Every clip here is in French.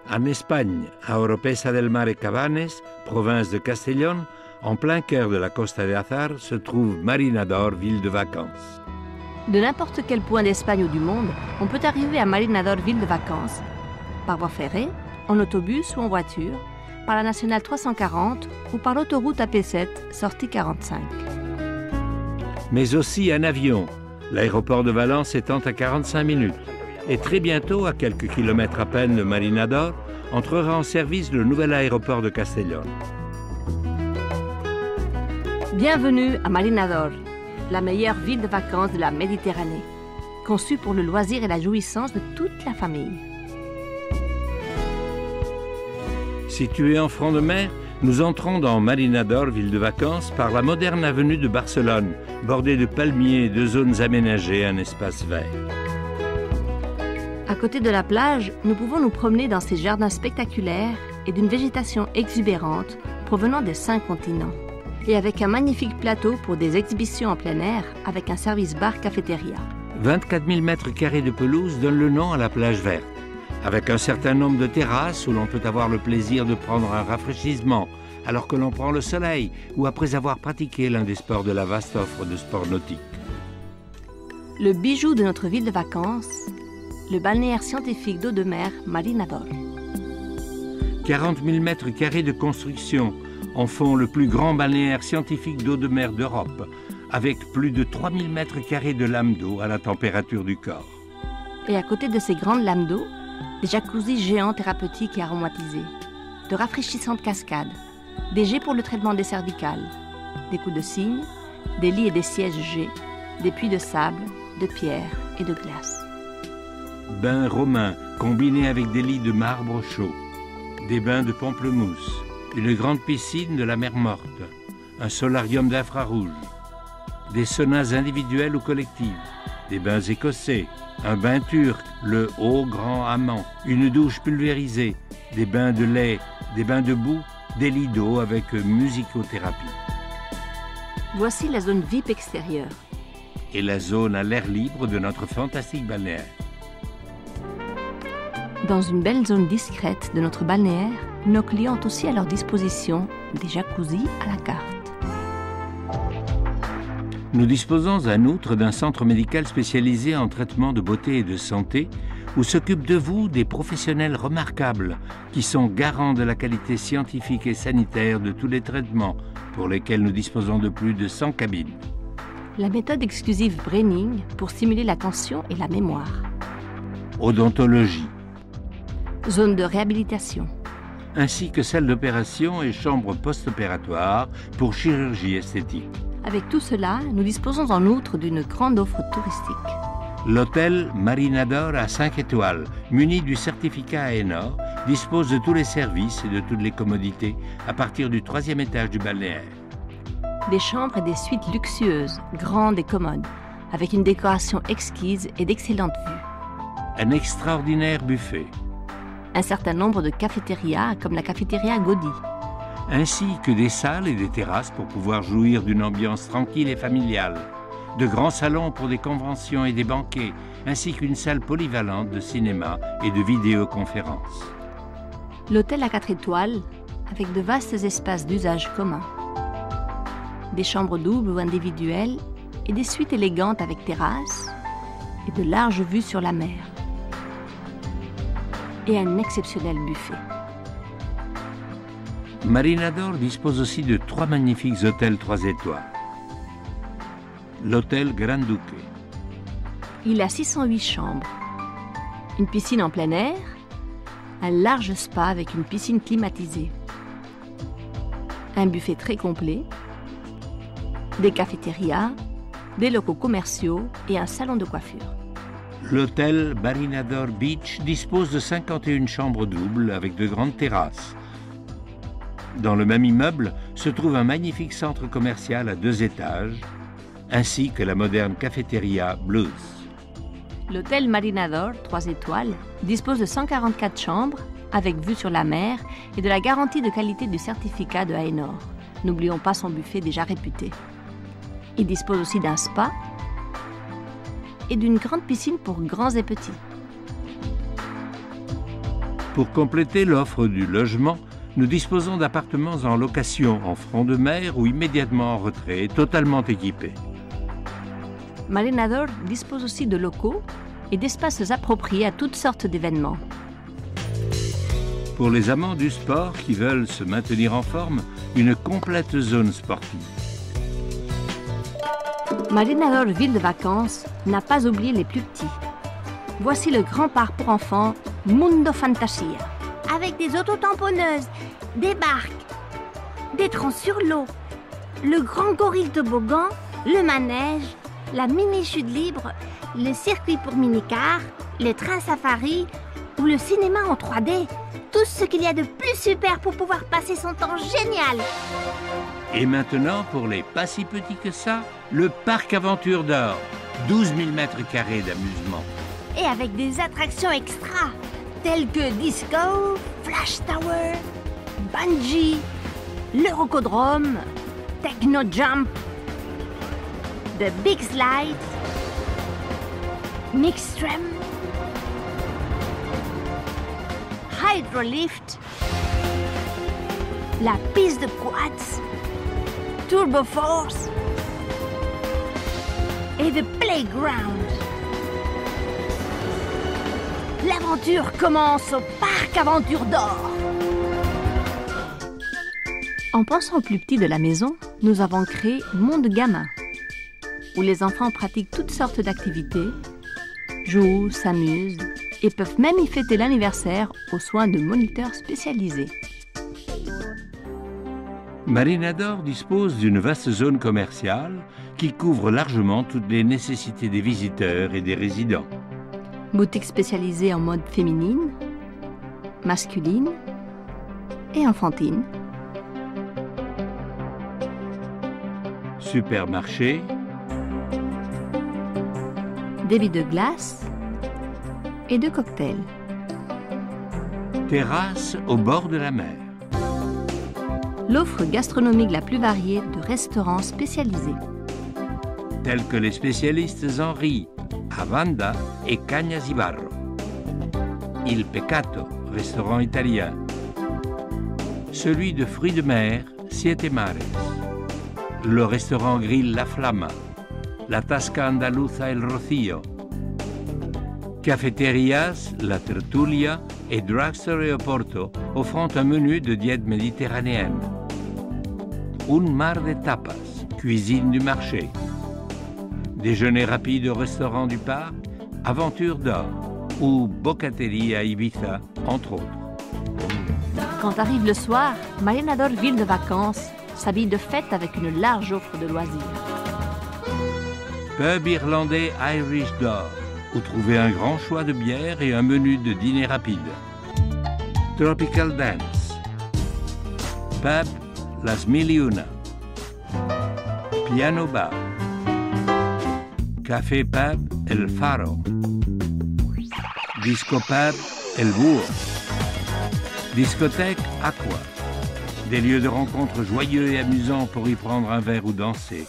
En Espagne, à Oropesa del Mar et Cabanes, province de Castellón, en plein cœur de la Costa de Azar, se trouve Marinador, ville de vacances. De n'importe quel point d'Espagne ou du monde, on peut arriver à Marinador, ville de vacances, par voie ferrée, en autobus ou en voiture, par la nationale 340 ou par l'autoroute AP7, sortie 45. Mais aussi en avion, l'aéroport de Valence étant à 45 minutes. Et très bientôt, à quelques kilomètres à peine de Marinador, entrera en service le nouvel aéroport de Castellón. Bienvenue à Marinador, la meilleure ville de vacances de la Méditerranée, conçue pour le loisir et la jouissance de toute la famille. Située en front de mer, nous entrons dans Marinador, ville de vacances, par la moderne avenue de Barcelone, bordée de palmiers et de zones aménagées en espace vert. À côté de la plage, nous pouvons nous promener dans ces jardins spectaculaires et d'une végétation exubérante provenant des 5 continents. Et avec un magnifique plateau pour des exhibitions en plein air avec un service bar-cafétéria. 24 000 mètres carrés de pelouse donnent le nom à la plage verte, avec un certain nombre de terrasses où l'on peut avoir le plaisir de prendre un rafraîchissement alors que l'on prend le soleil ou après avoir pratiqué l'un des sports de la vaste offre de sports nautiques. Le bijou de notre ville de vacances, le balnéaire scientifique d'eau de mer Marinador. 40 000 mètres carrés de construction en font le plus grand balnéaire scientifique d'eau de mer d'Europe, avec plus de 3 000 mètres carrés de lames d'eau à la température du corps. Et à côté de ces grandes lames d'eau, des jacuzzis géants thérapeutiques et aromatisés, de rafraîchissantes cascades, des jets pour le traitement des cervicales, des coups de cygne, des lits et des sièges jets, des puits de sable, de pierre et de glace. Bains romains combinés avec des lits de marbre chaud, des bains de pamplemousse, une grande piscine de la mer Morte, un solarium d'infrarouge, des saunas individuels ou collectifs, des bains écossais, un bain turc, le haut grand amant, une douche pulvérisée, des bains de lait, des bains de boue, des lits d'eau avec musicothérapie. Voici la zone VIP extérieure. Et la zone à l'air libre de notre fantastique balnéaire. Dans une belle zone discrète de notre balnéaire, nos clients ont aussi à leur disposition des jacuzzis à la carte. Nous disposons en outre d'un centre médical spécialisé en traitement de beauté et de santé où s'occupent de vous des professionnels remarquables qui sont garants de la qualité scientifique et sanitaire de tous les traitements pour lesquels nous disposons de plus de 100 cabines. La méthode exclusive Braining pour stimuler l'attention et la mémoire. Odontologie. Zone de réhabilitation. Ainsi que salle d'opération et chambre post-opératoire pour chirurgie esthétique. Avec tout cela, nous disposons en outre d'une grande offre touristique. L'hôtel Marinador à 5 étoiles, muni du certificat AENOR, dispose de tous les services et de toutes les commodités à partir du 3e étage du balnéaire. Des chambres et des suites luxueuses, grandes et commodes, avec une décoration exquise et d'excellentes vues. Un extraordinaire buffet. Un certain nombre de cafétérias, comme la cafétéria Gaudi. Ainsi que des salles et des terrasses pour pouvoir jouir d'une ambiance tranquille et familiale. De grands salons pour des conventions et des banquets, ainsi qu'une salle polyvalente de cinéma et de vidéoconférence. L'hôtel à 4 étoiles, avec de vastes espaces d'usage commun. Des chambres doubles ou individuelles et des suites élégantes avec terrasse et de larges vues sur la mer. Et un exceptionnel buffet. Marinador dispose aussi de 3 magnifiques hôtels 3 étoiles. L'hôtel Gran Duque. Il a 608 chambres, une piscine en plein air, un large spa avec une piscine climatisée, un buffet très complet, des cafétérias, des locaux commerciaux et un salon de coiffure. L'hôtel Marinador Beach dispose de 51 chambres doubles avec de grandes terrasses. Dans le même immeuble se trouve un magnifique centre commercial à 2 étages, ainsi que la moderne cafétéria Blues. L'hôtel Marinador, 3 étoiles, dispose de 144 chambres avec vue sur la mer et de la garantie de qualité du certificat de AENOR. N'oublions pas son buffet déjà réputé. Il dispose aussi d'un spa et d'une grande piscine pour grands et petits. Pour compléter l'offre du logement, nous disposons d'appartements en location en front de mer ou immédiatement en retrait, totalement équipés. Marinador dispose aussi de locaux et d'espaces appropriés à toutes sortes d'événements. Pour les amants du sport qui veulent se maintenir en forme, une complète zone sportive. Marinador Ville de Vacances n'a pas oublié les plus petits. Voici le grand parc pour enfants Mundo Fantasia. Avec des autotamponneuses, des barques, des trains sur l'eau, le grand gorille toboggan, le manège, la mini-chute libre, le circuit pour mini-cars, le train safari ou le cinéma en 3D. Tout ce qu'il y a de plus super pour pouvoir passer son temps génial. Et maintenant, pour les pas si petits que ça, le parc Aventure d'Or, 12 000 mètres carrés d'amusement. Et avec des attractions extra, telles que Disco, Flash Tower, Bungee, le Rocodrome, Techno Jump, The Big Slide, Mixtram, Hydrolift, la piste de quads, Turbo Force et The Playground. L'aventure commence au parc Aventure d'Or. En pensant aux plus petits de la maison, nous avons créé Monde Gamin, où les enfants pratiquent toutes sortes d'activités, jouent, s'amusent et peuvent même y fêter l'anniversaire aux soins de moniteurs spécialisés. Marinador dispose d'une vaste zone commerciale qui couvre largement toutes les nécessités des visiteurs et des résidents. Boutique spécialisée en mode féminine, masculine et enfantine. Supermarché, Débit de glace et de cocktails. terrasse au bord de la mer. L'offre gastronomique la plus variée de restaurants spécialisés. Tels que les spécialistes Henri, Avanda et Cagnazibarro. Il Peccato, restaurant italien. Celui de fruits de mer, Siete Mares. Le restaurant grill La Flamma. La Tasca Andaluza El Rocío. Cafeterias, La Tertulia et Drugstore et Oporto offrant un menu de diète méditerranéenne. Un mar de tapas, cuisine du marché. Déjeuner rapide au restaurant du parc, Aventure d'Or ou Bocateria Ibiza, entre autres. Quand arrive le soir, Marinador Ville de Vacances s'habille de fête avec une large offre de loisirs. Pub irlandais Irish d'Or, où trouver un grand choix de bières et un menu de dîner rapide. Tropical Dance. Pub Las Mil y Una. Piano Bar. Café Pub El Faro. Disco Pub El Búho. Discothèque Aqua. Des lieux de rencontre joyeux et amusants pour y prendre un verre ou danser.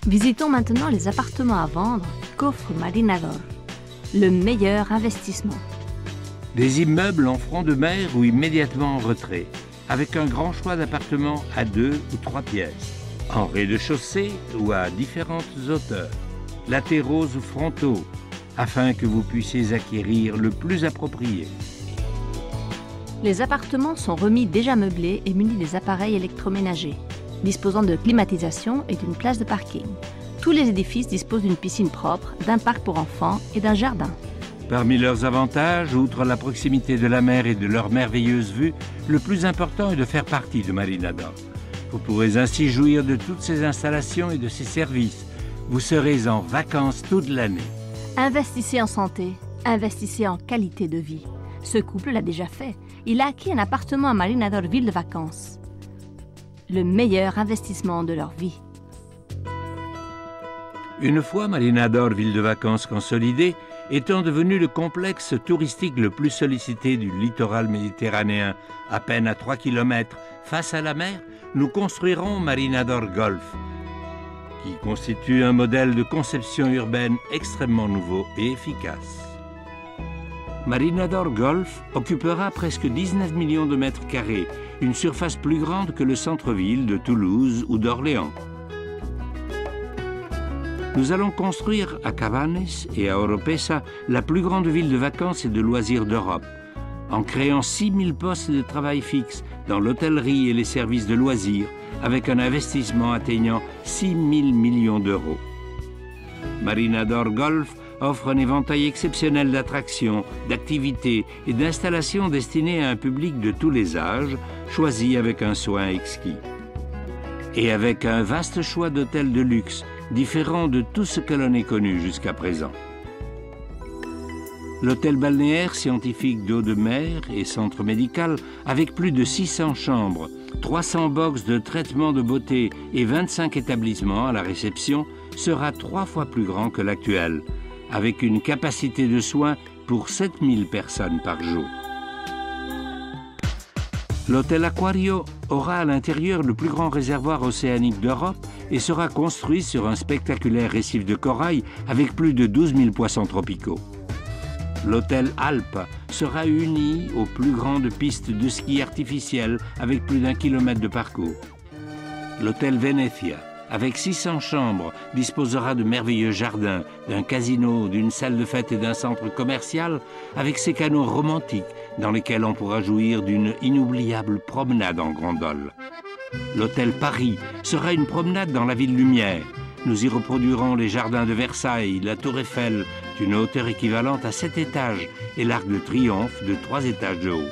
Visitons maintenant les appartements à vendre qu'offre Marinador. Le meilleur investissement. Des immeubles en front de mer ou immédiatement en retrait, avec un grand choix d'appartements à 2 ou 3 pièces, en rez-de-chaussée ou à différentes hauteurs, latéraux ou frontaux, afin que vous puissiez acquérir le plus approprié. Les appartements sont remis déjà meublés et munis des appareils électroménagers, disposant de climatisation et d'une place de parking. Tous les édifices disposent d'une piscine propre, d'un parc pour enfants et d'un jardin. Parmi leurs avantages, outre la proximité de la mer et de leur merveilleuse vue, le plus important est de faire partie de Marinador. Vous pourrez ainsi jouir de toutes ces installations et de ces services. Vous serez en vacances toute l'année. Investissez en santé, investissez en qualité de vie. Ce couple l'a déjà fait. Il a acquis un appartement à Marinador Ville de Vacances. Le meilleur investissement de leur vie. Une fois Marinador Ville de Vacances consolidée, étant devenu le complexe touristique le plus sollicité du littoral méditerranéen, à peine à 3 km face à la mer, nous construirons Marinador Golf, qui constitue un modèle de conception urbaine extrêmement nouveau et efficace. Marina d'Or Golf occupera presque 19 millions de mètres carrés, une surface plus grande que le centre-ville de Toulouse ou d'Orléans. Nous allons construire à Cabanes et à Oropesa la plus grande ville de vacances et de loisirs d'Europe, en créant 6 000 postes de travail fixes dans l'hôtellerie et les services de loisirs, avec un investissement atteignant 6 000 millions d'euros. Marina d'Or Golf offre un éventail exceptionnel d'attractions, d'activités et d'installations destinées à un public de tous les âges, choisis avec un soin exquis. Et avec un vaste choix d'hôtels de luxe, différents de tout ce que l'on ait connu jusqu'à présent. L'hôtel balnéaire scientifique d'eau de mer et centre médical, avec plus de 600 chambres, 300 box de traitement de beauté et 25 établissements à la réception, sera 3 fois plus grand que l'actuel, avec une capacité de soins pour 7000 personnes par jour. L'hôtel Aquario aura à l'intérieur le plus grand réservoir océanique d'Europe et sera construit sur un spectaculaire récif de corail avec plus de 12 000 poissons tropicaux. L'hôtel Alpes sera uni aux plus grandes pistes de ski artificielles avec plus d'1 kilomètre de parcours. L'hôtel Venezia, avec 600 chambres, disposera de merveilleux jardins, d'un casino, d'une salle de fête et d'un centre commercial avec ses canaux romantiques dans lesquels on pourra jouir d'une inoubliable promenade en gondole. L'hôtel Paris sera une promenade dans la ville lumière. Nous y reproduirons les jardins de Versailles, la tour Eiffel, d'une hauteur équivalente à 7 étages et l'Arc de Triomphe de 3 étages de haut.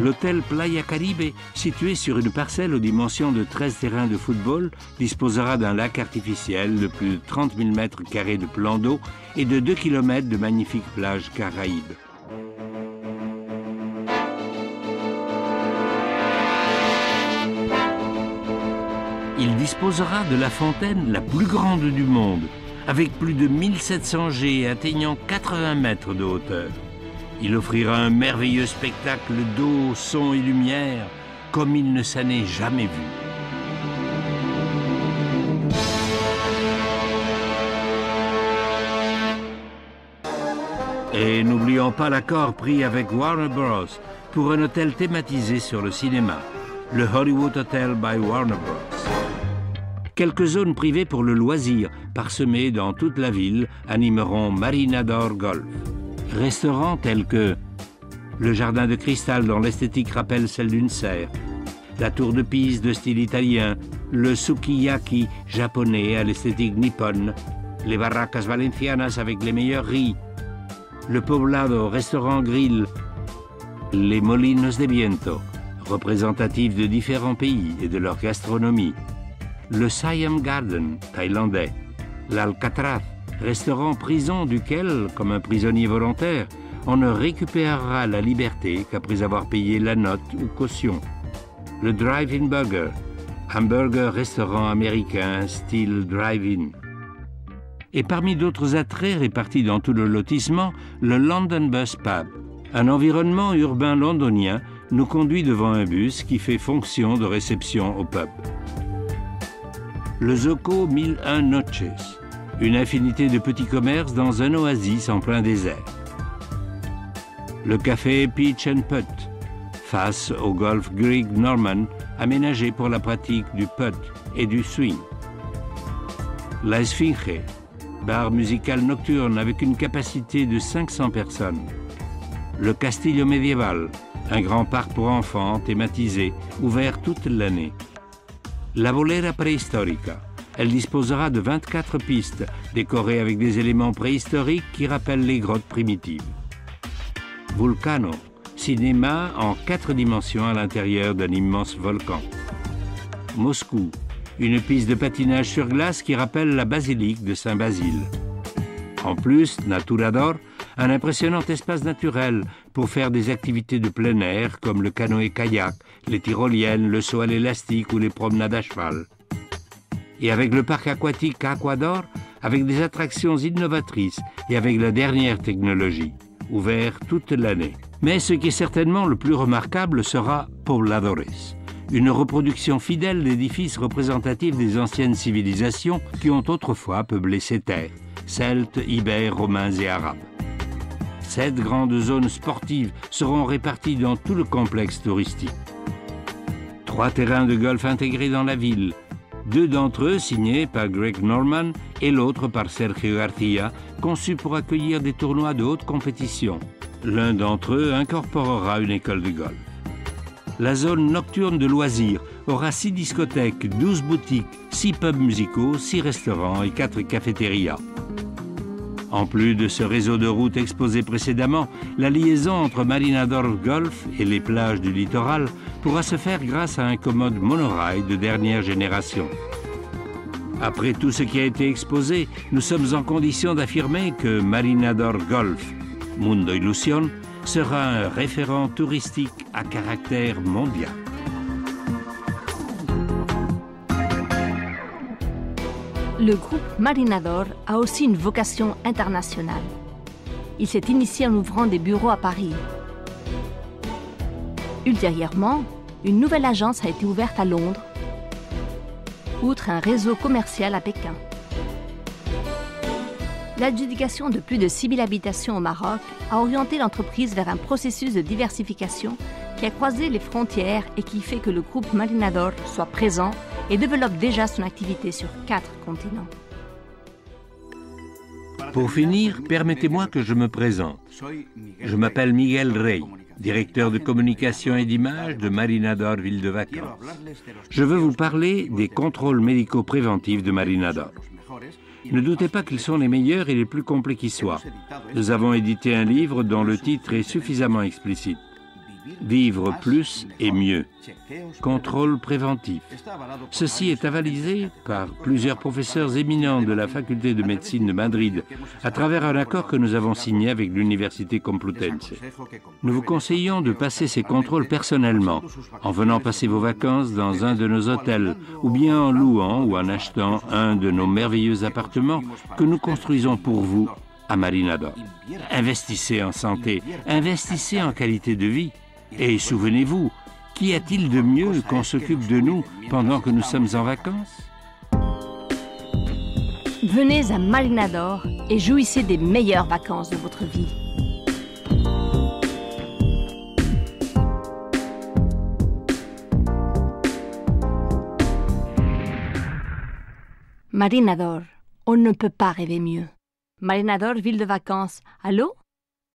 L'hôtel Playa Caribe, situé sur une parcelle aux dimensions de 13 terrains de football, disposera d'un lac artificiel de plus de 30 000 mètres carrés de plan d'eau et de 2 km de magnifiques plages caraïbes. Il disposera de la fontaine la plus grande du monde, avec plus de 1700 jets atteignant 80 mètres de hauteur. Il offrira un merveilleux spectacle d'eau, son et lumière, comme il ne s'en est jamais vu. Et n'oublions pas l'accord pris avec Warner Bros. Pour un hôtel thématisé sur le cinéma, le Hollywood Hotel by Warner Bros. Quelques zones privées pour le loisir, parsemées dans toute la ville, animeront Marina d'Or Golf. Restaurants tels que le jardin de cristal dont l'esthétique rappelle celle d'une serre, la tour de Pise de style italien, le sukiyaki japonais à l'esthétique nippone, les barracas valencianas avec les meilleurs riz, le poblado restaurant grill, les molinos de viento, représentatifs de différents pays et de leur gastronomie, le Siam Garden thaïlandais, l'Alcatraz, restaurant prison duquel, comme un prisonnier volontaire, on ne récupérera la liberté qu'après avoir payé la note ou caution. Le Drive-In Burger, hamburger restaurant américain style drive-in. Et parmi d'autres attraits répartis dans tout le lotissement, le London Bus Pub. Un environnement urbain londonien nous conduit devant un bus qui fait fonction de réception au pub. Le Zoco 1001 Noches, une infinité de petits commerces dans un oasis en plein désert. Le café Peach and Putt, face au golf Greig Norman, aménagé pour la pratique du putt et du swing. La Esfinge, bar musical nocturne avec une capacité de 500 personnes. Le Castillo Medieval, un grand parc pour enfants thématisé, ouvert toute l'année. La Bolera Prehistorica, elle disposera de 24 pistes, décorées avec des éléments préhistoriques qui rappellent les grottes primitives. Vulcano, cinéma en 4 dimensions à l'intérieur d'un immense volcan. Moscou, une piste de patinage sur glace qui rappelle la basilique de Saint-Basile. En plus, Naturador, un impressionnant espace naturel pour faire des activités de plein air comme le canoë-kayak, les tyroliennes, le saut à l'élastique ou les promenades à cheval. Et avec le parc aquatique Aquador, avec des attractions innovatrices et avec la dernière technologie, ouvert toute l'année. Mais ce qui est certainement le plus remarquable sera Pobladores, une reproduction fidèle d'édifices représentatifs des anciennes civilisations qui ont autrefois peuplé ces terres, celtes, ibères, romains et arabes. 7 grandes zones sportives seront réparties dans tout le complexe touristique. 3 terrains de golf intégrés dans la ville, 2 d'entre eux signés par Greg Norman et l'autre par Sergio Garcia, conçus pour accueillir des tournois de haute compétition. L'un d'entre eux incorporera une école de golf. La zone nocturne de loisirs aura 6 discothèques, 12 boutiques, 6 pubs musicaux, 6 restaurants et 4 cafétérias. En plus de ce réseau de routes exposé précédemment, la liaison entre Marina d'Or Golf et les plages du littoral pourra se faire grâce à un commode monorail de dernière génération. Après tout ce qui a été exposé, nous sommes en condition d'affirmer que Marina d'Or Golf, Mundo Ilusión, sera un référent touristique à caractère mondial. Le groupe Marina d'Or a aussi une vocation internationale. Il s'est initié en ouvrant des bureaux à Paris. Ultérieurement, une nouvelle agence a été ouverte à Londres, outre un réseau commercial à Pékin. L'adjudication de plus de 6000 habitations au Maroc a orienté l'entreprise vers un processus de diversification qui a croisé les frontières et qui fait que le groupe Marina d'Or soit présent et développe déjà son activité sur 4 continents. Pour finir, permettez-moi que je me présente. Je m'appelle Miguel Rey, directeur de communication et d'image de Marina d'Or Ville de Vacances. Je veux vous parler des contrôles médicaux préventifs de Marina d'Or. Ne doutez pas qu'ils sont les meilleurs et les plus complets qui soient. Nous avons édité un livre dont le titre est suffisamment explicite. Vivre plus et mieux. Contrôle préventif. Ceci est avalisé par plusieurs professeurs éminents de la faculté de médecine de Madrid à travers un accord que nous avons signé avec l'Université Complutense. Nous vous conseillons de passer ces contrôles personnellement, en venant passer vos vacances dans un de nos hôtels, ou bien en louant ou en achetant un de nos merveilleux appartements que nous construisons pour vous à Marina d'Or. Investissez en santé, investissez en qualité de vie. Et souvenez-vous, qu'y a-t-il de mieux qu'on s'occupe de nous pendant que nous sommes en vacances? Venez à Marina d'Or et jouissez des meilleures vacances de votre vie. Marina d'Or, on ne peut pas rêver mieux. Marina d'Or, ville de vacances. Allô?